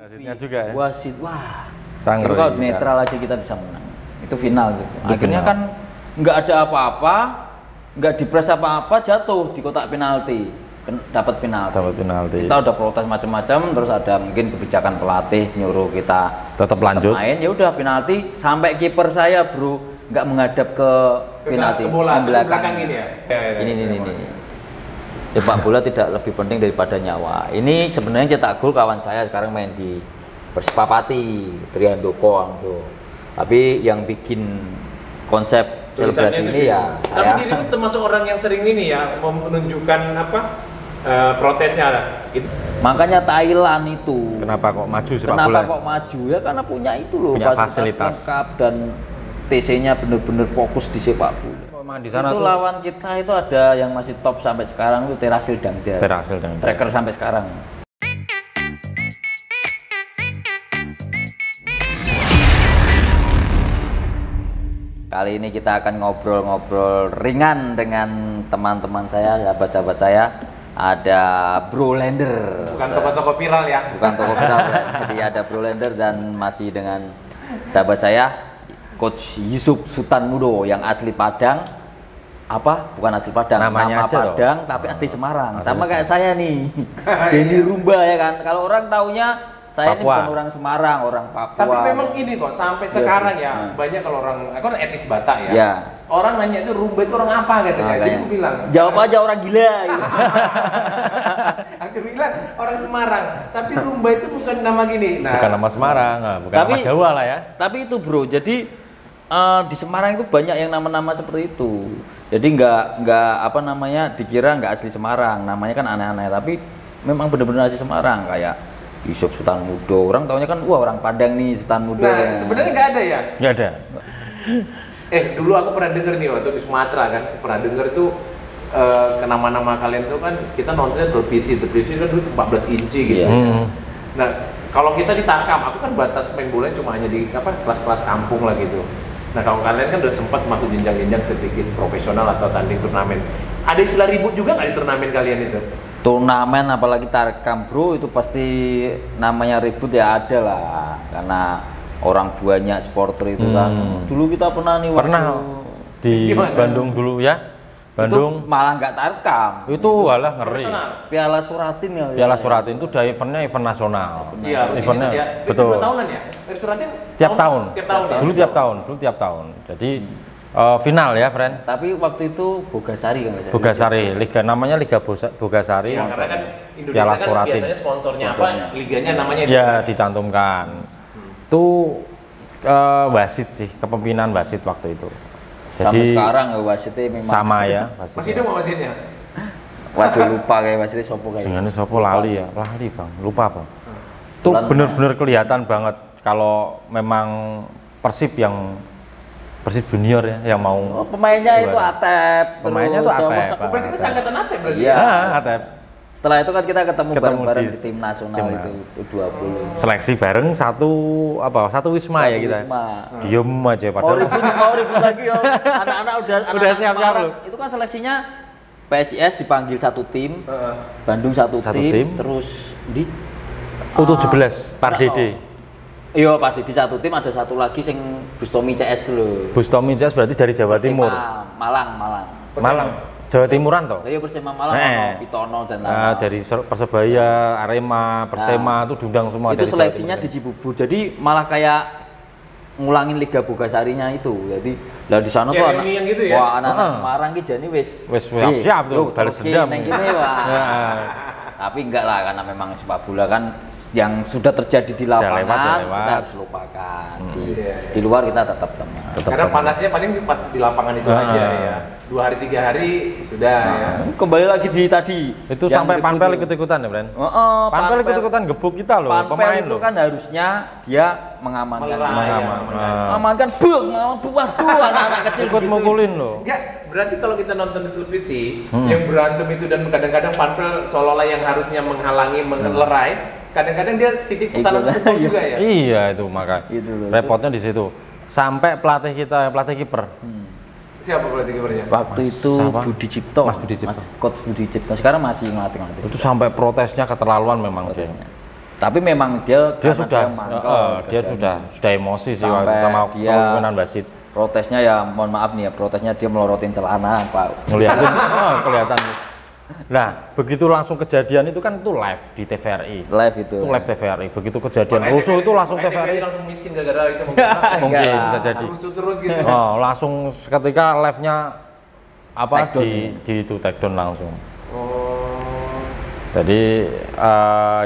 Wasitnya juga ya. Wasit, wah. Tangger Itu kalau juga. netral aja kita bisa menang. Itu final gitu. Itu Akhirnya final. kan nggak ada apa-apa, nggak dipres apa-apa, jatuh di kotak penalti. Dapat penalti. Dapat penalti. Kita udah protes macam-macam, terus ada mungkin kebijakan pelatih nyuruh kita Tetap lanjut. main. Ya udah penalti sampai kiper saya, Bro, nggak menghadap ke penalti, Ke bola, membelakangi. ini ya. Ini. Sepak bola tidak lebih penting daripada nyawa. Ini sebenarnya cetak gol kawan saya sekarang main di Persipapati, Triandoko Angdo. Tapi yang bikin konsep selebrasi ini ya Tapi saya. dirimu termasuk orang yang sering ini ya menunjukkan apa protesnya. Makanya Thailand itu. Kenapa kok maju sepak Kenapa bola? kok maju ya? Karena punya itu loh, Punya fasilitas. lengkap dan TC-nya bener-bener fokus di sepak bola. Memang di sana Itu tuh lawan kita itu ada yang masih top sampai sekarang itu Terasil Dangda. Terasil dan Tracker sampai sekarang. Kali ini kita akan ngobrol-ngobrol ringan dengan teman-teman saya, sahabat-sahabat saya. Ada Bro Lender. Bukan toko-toko viral ya. Bukan toko viral. Jadi ada Bro Lender dan masih dengan sahabat saya, Coach Yusuf Sultan Mudo yang asli Padang. Apa? Bukan asli Padang. Namanya Nama aja loh. Padang tapi asli Semarang. Asli Sama kayak saya nih. Denny Rumba ya kan. Kalau orang taunya saya ini Papua. bukan orang Semarang, orang Papua. Tapi memang ini kok sampai Iya, sekarang iya. ya banyak kalau orang, aku kan etnis Batak ya. Ya. Orang nanya itu Rumba itu orang apa gitu ya. Jadi Makanya. aku bilang. Jawab aja orang gila. Gitu. Aku bilang orang Semarang, tapi Rumba itu bukan nama gini. Nah, bukan nama Semarang, bukan Tapi- nama Jawa lah ya. Tapi itu Bro, jadi di Semarang itu banyak yang nama-nama seperti itu. Jadi nggak apa namanya dikira nggak asli Semarang, namanya kan aneh-aneh. Tapi memang benar-benar asli Semarang kayak Yusuf Sultan Mudo. Orang taunya kan wah orang Padang nih Sultan Mudo. nah sebenarnya nggak ada ya. Nggak ada. Dulu aku pernah denger nih waktu di Sumatera kan, pernah denger tuh ke nama-nama kalian tuh kan kita nontonnya televisi kan dulu 14 inci gitu. Iya. Ya. Nah kalau kita di Tarkam, aku kan batas main bola cuma hanya di apa kelas-kelas kampung lah gitu. Nah kalau kalian kan udah sempat masuk jenjang-jenjang sedikit profesional atau tanding turnamen. Ada istilah ribut juga nggak di turnamen kalian itu? Turnamen apalagi Tarkam Bro itu pasti namanya ribut ya ada lah karena orang banyak supporter itu kan. Dulu kita pernah nih Pernah waktu di Gimana? Bandung dulu ya. Bandung itu malah nggak Tarkam. itu walah ngeri. Profesional. Piala Suratin ya. Piala Suratin itu udah eventnya event nasional. Iya, Eventnya rutinitas ya. Itu betul. 2 tahunan ya? Suratin Tiap tahun. Tiap tahun ya? Dulu tiap tahun. Jadi final ya, friend. Tapi waktu itu Bogasari kan nggak salah? Bogasari, liga namanya Liga Bogasari. Ya, karena kan Indonesia Piala kan Suratin. biasanya sponsornya apa, Sponsornya. liganya namanya itu. Ya, dicantumkan. Itu wasit sih, kepemimpinan wasit waktu itu. Sampai Jadi sekarang ya wasitnya memang sama ya Masih wasitnya. hidup nggak wasitnya? Waduh lupa kayak wasitnya sopo kayak. Jenenge sopo lali ya? Lali, Bang. Lupa, Bang. Itu Bulan bener-bener kelihatan banget kalau memang Persib Junior ya yang mau. Oh, pemainnya itu Juara. Atep. Pemainnya terus tuh sama- Atep. Oh, berarti itu angkatan Atep berarti? Iya. Atep. Setelah itu kan kita ketemu bareng-bareng di di tim nasional timnas. itu U20. Seleksi bareng satu wisma ya Satu kita. wisma. Diem aja Mau padahal. ribut lagi ya. Anak-anak udah siap-siap Semarang. loh. Itu kan seleksinya PSIS dipanggil satu tim, Heeh. Bandung satu Satu tim, tim. terus di U17 Pardede. Iya, Pak Didi satu tim, ada satu lagi sing Bustomi CS dulu. Bustomi Jas berarti dari Jawa Timur. Malang. Malang. Jawa Timuran toh? Iya Persema Malang, Eh. Pitono dan Nah, lain-lain. dari Persebaya, Arema, Persema itu diundang semua Itu dari Jawa seleksinya Timur. di Cibubur. Jadi malah kayak ngulangin Liga Bogasarinya itu. Jadi lah di sana tuh Kayak reunian gitu ya? wah anak-anak Heeh. Semarang ki jane wis Wis siap tuh, yuk, balas terus dendam. neng kene, wah. Ya. Tapi enggak lah karena memang sepak bola kan yang sudah terjadi di Udah lapangan lewat. kita harus lupakan. Iya. Di luar kita tetap teman. Karena panasnya paling pas di lapangan itu aja ya. 2 hari 3 hari sudah ya. Kembali lagi di tadi. Itu yang sampai ribut Panpel itu. ikut-ikutan ya, Bren? Heeh, Panpel ikut-ikutan gebuk kita loh, Panpel pemain itu loh. kan harusnya dia mengamankan. Melerai, ya, Mengamankan, waduh, anak-anak kecil Ikut gitu. mukulin loh. Enggak, berarti kalau kita nonton di televisi yang berantem itu dan kadang-kadang Panpel seolah-olah yang harusnya menghalangi, melerai, kadang-kadang dia titip pesanan Ikut. pukul juga ya. Iya itu maka. Itu loh. Repotnya di situ. Sampai pelatih kita, pelatih kiper. Siapa pelatih kipernya? Waktu itu siapa? Budi Cipto, Mas Budi Cipto. Coach Budi Cipto. Sekarang masih ngelatih. Itu sampai protesnya keterlaluan memang dia. Protesnya. Tapi memang dia Dia karena sudah mangkel dia kerjanya. sudah emosi sih Sampai sama dia- pemimpinan wasit. Protesnya ya mohon maaf nih ya, protesnya dia melorotin celana Pak. Ngeliatin kelihatan. Nah, begitu langsung kejadian itu kan itu live di TVRI. Live itu. Itu live TVRI. Begitu kejadian rusuh itu langsung TVRI. langsung miskin gara-gara itu mungkin. Mungkin Enggak. bisa jadi. Rusuh terus gitu. Oh, langsung ketika live-nya apa Take down. di itu take down langsung. Oh. Jadi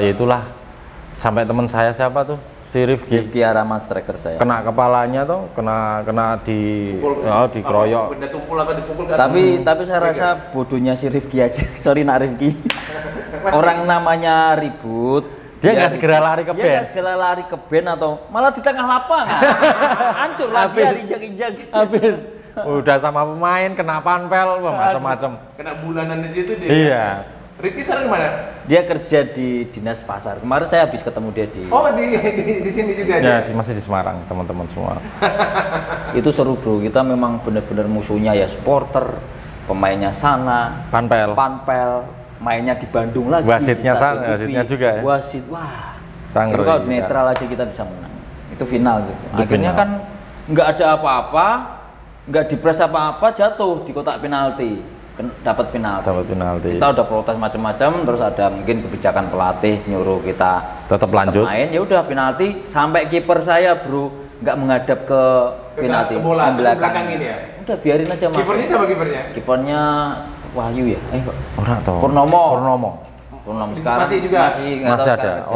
ya itulah sampai teman saya siapa tuh si Rifki Arama striker saya. kena kepalanya tuh kena di dikeroyok. Benda tumpul apa dipukul kan? Tapi saya rasa bodohnya si Rifki aja. Sorry nak Rifki. Orang namanya ribut. Dia nggak segera lari ke Dia bench. nggak segera lari ke bench atau malah di tengah lapangan. Hancur lagi Habis. injak-injak. Habis udah sama pemain kena panpel wah, macam-macam. Kena bulanan di situ dia. Iya. Rifki sekarang di mana? Dia kerja di dinas pasar. Kemarin saya habis ketemu dia di. Oh di sini juga Ya, dia. masih di Semarang teman-teman semua. Itu seru bro. Kita memang benar-benar musuhnya ya supporter, pemainnya sana, Panpel. panpel, mainnya di Bandung lagi. Wasitnya di Stadion sana, TV. wasitnya juga ya? Wasit, wah. Tangerang Itu kalau di juga. netral aja kita bisa menang. Itu final gitu. Itu Akhirnya final. kan nggak ada apa-apa, nggak dipres apa-apa, jatuh di kotak penalti. Dapat penalti. Dapat penalti. Kita udah protes macam-macam, terus ada mungkin kebijakan pelatih nyuruh kita Tetap lanjut. main. Ya udah penalti sampai kiper saya bro nggak menghadap ke penalti, Ke bola, membelakangi. belakangin ya? Udah biarin aja mas. Kipernya siapa kipernya? Kipernya Wahyu ya? Orang atau Purnomo. Purnomo. Sekarang Masih juga? nggak tahu Masih sekarang ada kerja.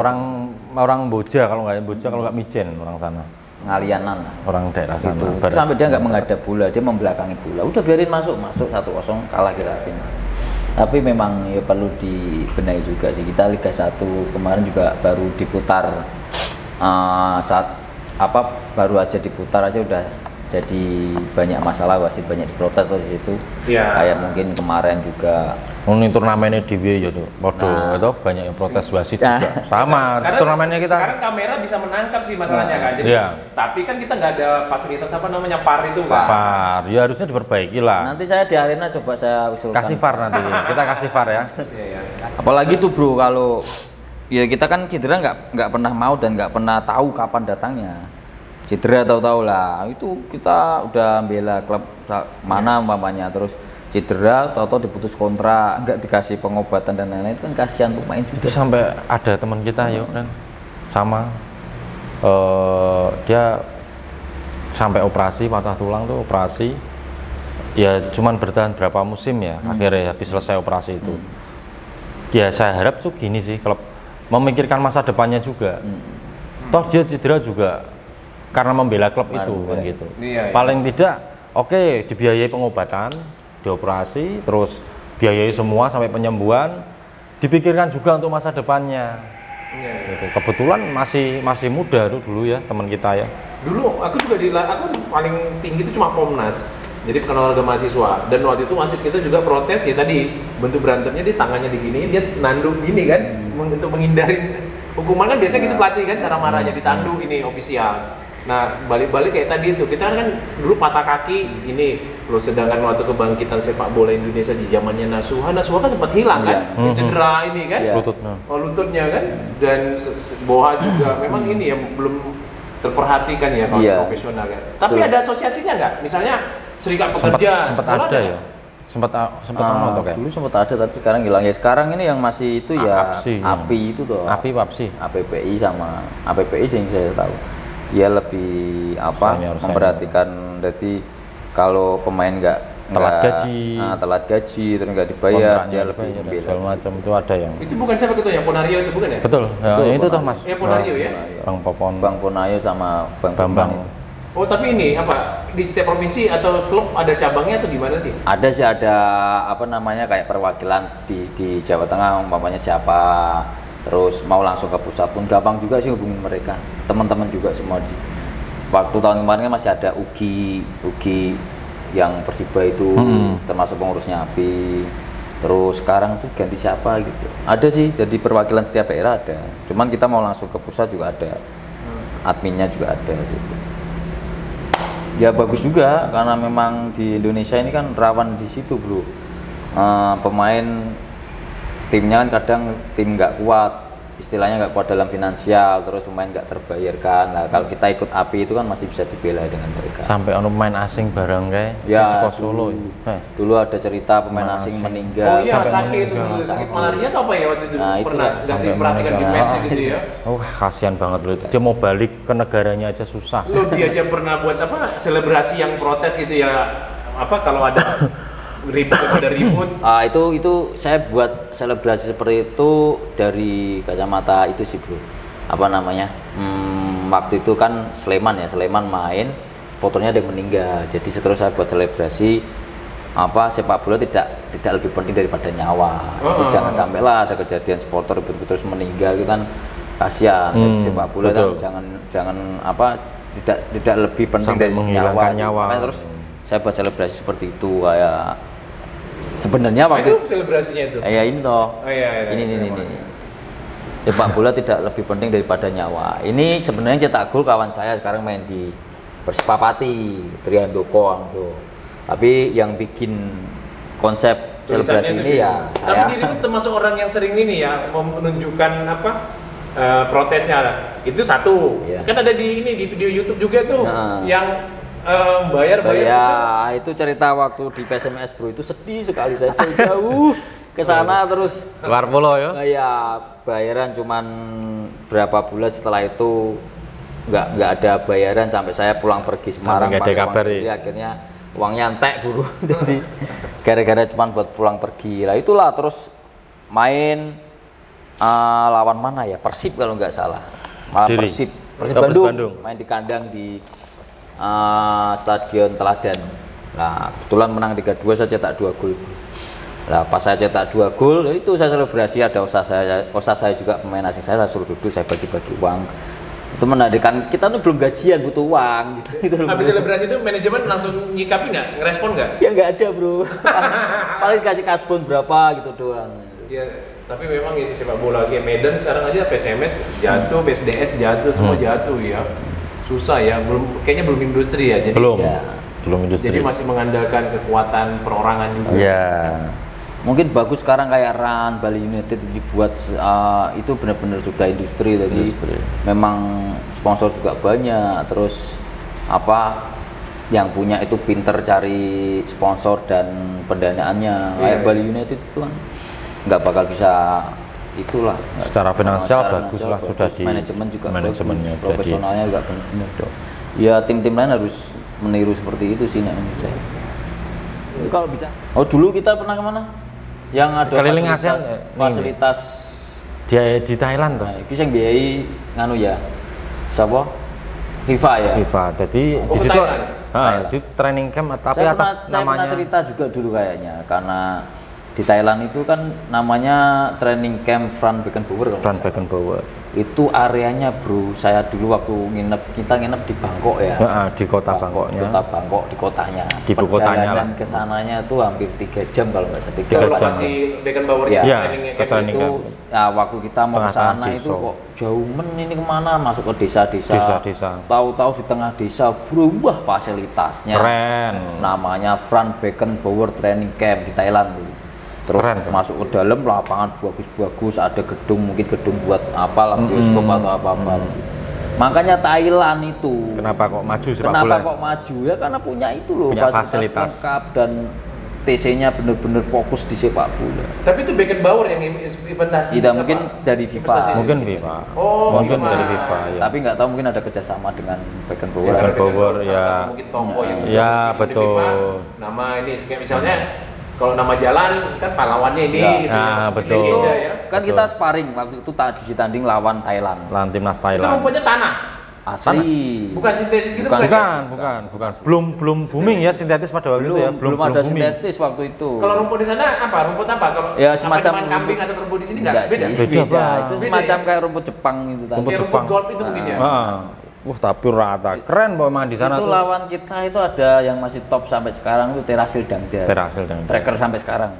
orang Boja kalau nggak Mijen orang sana. Ngalianan lah. Orang daerah sana. Gitu. Barat. Sampai dia nggak menghadap bola, dia membelakangi bola. Udah biarin masuk 1-0 kalah kita final. Tapi memang ya perlu dibenahi juga sih. Kita Liga 1 kemarin juga baru diputar saat baru aja diputar aja udah jadi banyak masalah wasit, banyak diprotes tuh di situ. Iya. Kayak mungkin kemarin juga Ini turnamennya di ya tuh. Waduh, Nah. itu banyak yang protes wasit Nah. juga. Sama Karena turnamennya kita. sekarang kamera bisa menangkap sih masalahnya kan. Jadi, Iya. tapi kan kita nggak ada fasilitas apa namanya PAR itu kan. VAR, ya harusnya diperbaiki lah. nanti saya di arena coba saya usulkan. Kasih VAR nanti, kita kasih VAR ya. Iya, iya. Apalagi tuh bro kalau ya kita kan cedera nggak pernah mau dan nggak pernah tahu kapan datangnya. Cedera tahu-tahu lah itu kita udah bela klub mana umpamanya terus cedera tahu-tahu diputus kontrak nggak dikasih pengobatan dan lain-lain itu kan kasihan pemain Itu juga. sampai ada teman kita yuk kan sama dia sampai operasi patah tulang tuh operasi ya cuman bertahan berapa musim ya akhirnya habis selesai operasi itu ya saya harap tuh gini sih klub memikirkan masa depannya juga toh dia cedera juga karena membela klub itu kan gitu Iya, iya. paling tidak oke dibiayai pengobatan dioperasi terus biayai semua sampai penyembuhan dipikirkan juga untuk masa depannya. Iya. Gitu. Kebetulan masih muda tuh dulu ya teman kita ya. Dulu aku juga aku paling tinggi itu cuma Komnas. Jadi pekan olahraga mahasiswa dan waktu itu wasit kita juga protes ya tadi bentuk berantemnya di tangannya digini dia nanduk gini kan untuk menghindari hukuman kan biasanya gitu pelatih kan cara marahnya ditanduk ini ofisial. Nah balik-balik kayak tadi itu kita kan dulu patah kaki ini loh sedangkan waktu kebangkitan sepak bola Indonesia di zamannya Nasuha kan sempat hilang kan Iya. cedera ini kan Iya. Lututnya. lututnya kan dan Boha juga memang ini yang belum terperhatikan ya kalau Iya. profesional kan. Tapi Betul. ada asosiasinya nggak? Misalnya Serikat Sempat Pekerja sempat sekolah ada ya. Sempat nonton kan. Dulu sempat ada tapi sekarang hilang ya. Sekarang ini yang masih itu ya APSI. API itu tuh. Api Papsi. APPI sama APPI sih yang saya tahu. Dia lebih Senior. memperhatikan jadi kalau pemain nggak Telat nggak- gaji. telat gaji terus nggak dibayar Kontraknya dia lebih dibayar, membela. segala macam itu ada yang itu bukan siapa ketuanya Ponario itu bukan ya? betul. Ya, Betul, itu Bang. toh Mas. Ya, Ponario ya? Bang Popon. Bang Ponayo sama Bang Bambang. Bambang. Oh tapi ini apa di setiap provinsi atau klub ada cabangnya atau gimana sih? Ada sih ada apa namanya kayak perwakilan di Jawa Tengah umpamanya siapa terus mau langsung ke pusat pun gampang juga sih hubungin mereka teman-teman juga semua di waktu tahun kemarin kan masih ada Ugi yang Persiba itu termasuk pengurusnya API terus sekarang tuh ganti siapa gitu ada sih jadi perwakilan setiap daerah ada cuman kita mau langsung ke pusat juga ada adminnya juga ada situ. Ya bagus juga karena memang di Indonesia ini kan rawan di situ bro. Pemain timnya kan kadang tim nggak kuat istilahnya nggak kuat dalam finansial, terus pemain nggak terbayarkan. Nah kalau kita ikut API itu kan masih bisa dibela dengan mereka. Sampai ono pemain asing bareng kayak Ya, di Solo. dulu ada cerita pemain asing Oh meninggal. iya, Sampai sakit itu meninggal. dulu, sakit malaria atau apa ya waktu itu? Nah, itu Pernah ya, ganti sampai perhatikan di meninggal. mesnya gitu ya. Oh, kasihan banget loh itu. Dia mau balik ke negaranya aja susah. Lo dia aja pernah buat apa selebrasi yang protes gitu ya, apa kalau ada ribut ada ribut. Itu saya buat selebrasi seperti itu dari kacamata itu sih bro. Apa namanya? Waktu itu kan Sleman main, fotonya ada yang meninggal. Jadi seterus saya buat selebrasi sepak bola tidak lebih penting daripada nyawa. Jadi jangan sampailah ada kejadian supporter ribut terus meninggal itu kan kasihan. Jadi sepak bola kan jangan tidak lebih penting Sampai dari menghilangkan nyawa. Makanya terus saya buat selebrasi seperti itu kayak sebenarnya Nah, waktu itu selebrasinya itu. ya ini toh. Oh iya, ini. Sepak bola tidak lebih penting daripada nyawa. Ini sebenarnya cetak gol kawan saya sekarang main di Persipapati, Triandoko Angdo. Tapi yang bikin konsep selebrasi ini ya Tapi saya. dirimu termasuk orang yang sering ini ya menunjukkan protesnya. Itu satu. Iya. Kan ada di video YouTube juga tuh Nah. yang bayar Ya, itu cerita waktu di PSMS bro, itu sedih sekali saya jauh ke sana terus Luar pulau ya. ya bayaran cuman berapa bulan setelah itu nggak ada bayaran sampai saya pulang pergi Semarang Sampai nggak ada pakai uang kabar, sendiri, ya? akhirnya uangnya entek buru jadi gara-gara cuman buat pulang pergi lah itulah terus main lawan mana ya Persib kalau nggak salah malah Diri. Persib Persib Bandung. Bandung Main di kandang di Stadion Teladan. Nah, kebetulan menang 3-2 saya cetak 2 gol. Nah, pas saya cetak 2 gol, itu saya selebrasi ada ustaz saya juga pemain asing saya suruh duduk, saya bagi-bagi uang. Itu menandakan kita tuh belum gajian butuh uang gitu. Habis selebrasi itu manajemen langsung nyikapi nggak? Ngerespon nggak? Ya nggak ada, Bro. Paling kasih kasbon berapa gitu doang. Ya, tapi memang isi sepak bola kayak Medan sekarang aja PSMS jatuh, PSDS jatuh, semua jatuh ya. Susah ya, kayaknya belum industri ya. Jadi Ya. Belum industri. Jadi masih mengandalkan kekuatan perorangan juga. Ya. Mungkin bagus sekarang kayak RAN, Bali United dibuat itu benar-benar sudah industri jadi memang sponsor juga banyak terus yang punya itu pinter cari sponsor dan pendanaannya kayak Bali United itu kan nggak bakal bisa itulah Secara finansial secara bagus finansial lah, sudah di manajemen juga manajemennya bagus, profesionalnya juga benar ya tim-tim lain harus meniru seperti itu sih menurut saya. Kalau bicara dulu kita pernah kemana? Yang ada Keliling ASEAN, fasilitas Dia di Thailand tuh. nah, itu yang biayai nganu ya siapa? FIFA ya? FIFA. Jadi Oh, di situ Thailand. di training camp tapi Saya atas pernah namanya cerita juga dulu kayaknya karena di Thailand itu kan namanya training camp Frank Beckenbauer Van Beckenbauer. itu areanya bro saya dulu waktu kita nginep di Bangkok ya Di kota Bangkoknya. kota Bangkok di kotanya Di ibu kotanya lah. perjalanan ke sananya itu hampir 3 jam kalau nggak salah 3 Kalau jam. masih Beckenbauer Iya. ya, Ke training itu. camp. ya waktu kita mau ke Tengah-tengah sana itu desa. kok jauh ini kemana masuk ke desa-desa Desa-desa. tahu-tahu di tengah desa berubah fasilitasnya Keren. namanya Frank Beckenbauer Training Camp di Thailand dulu. Terus Keren. masuk ke dalam lapangan bagus-bagus ada gedung mungkin gedung buat apalah bioskop atau apa-apa sih. Makanya Thailand itu Kenapa kok maju sepak kenapa bola? kok maju ya karena punya itu loh Punya fasilitas fasilitas. lengkap dan TC-nya bener-bener fokus di sepak bola. Tapi itu Beckenbauer yang implementasi. Tidak mungkin dari FIFA. Investasi. Mungkin FIFA. Oh, Mungkin cuma. dari FIFA ya. Tapi nggak tahu mungkin ada kerjasama dengan Beckenbauer. Beckenbauer, salah ya. satu mungkin toko yang Ya, udah betul. diterima nama ini kayak misalnya kalau nama jalan kan pahlawannya ini Ya. gitu Nah, ya. betul. Ini Itu legenda ya. kan kita sparring waktu itu cuci tanding lawan Thailand. Lawan timnas Itu Thailand. rumputnya tanah. Asli. Bukan sintesis gitu Bukan. bukan. Bukan. Belum booming ya sintetis pada waktu itu ya. Belum ada booming. sintetis waktu itu. Kalau rumput di sana apa? Rumput apa? Kalau Ya, apa semacam cuman kambing rumput- atau kerbau di sini Enggak enggak? sih. Beda. Beda, Bang. Itu Beda semacam ya? kayak rumput Jepang itu tadi. Rumput Kayak Jepang. golf itu mungkin ya. Tapi rata. Keren memang di sana Itu tuh. lawan kita itu ada yang masih top sampai sekarang itu Terasil Dangda. Terasil dan Tracker sampai sekarang.